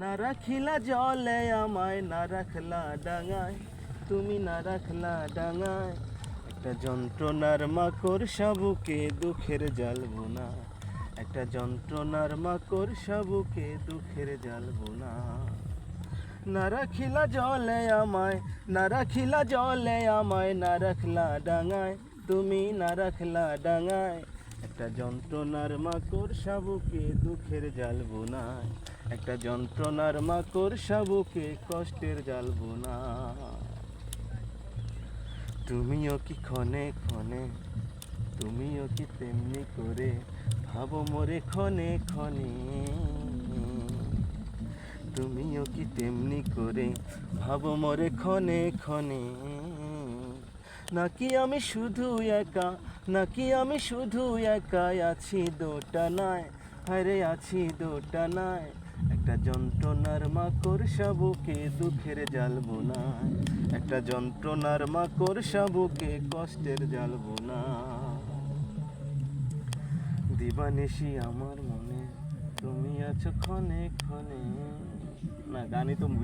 না রাখিলা জলে আমায়, না রাখলা ডাঙায়, তুমি না রাখলা ডাঙায়। একটা যন্ত্রণার মাকড় সাবুকে দুঃখের জাল বোনা, একটা যন্ত্রণার মাকড় সাবুকে দুঃখের জাল বোনা। না রাখিলা জলে আমায়, না রাখিলা জলে আমায়, না রাখলা ডাঙায়, তুমি না রাখলা ডাঙায়। একটা যন্ত্রণার মাকড় সাবুকে দুঃখের জাল বোনায়, একটা যন্ত্রণার মাকড় সাবুকে কষ্টের জাল বোনায়। তুমিও কি ক্ষণে ক্ষণে, তুমিও কি তেমনি করে ভাবো মোরে ক্ষণে ক্ষণে। তুমিও কি তেমনি করে ভাবো মোরে ক্ষণে ক্ষণে। নাকি আমি শুধু একা, নাকি আমি শুধু একাই আছি দোটানায়, হায়রে আছি দোটানায়। একটা যন্ত্রণার মাকড় সাবুকে দুঃখের জাল বোনায়, একটা যন্ত্রণার মাকড় সাবুকে কষ্টের জাল বোনায়। দিবানিশি আমার মনে তুমি আছো ক্ষণে ক্ষণে। না গানই তো ভুলে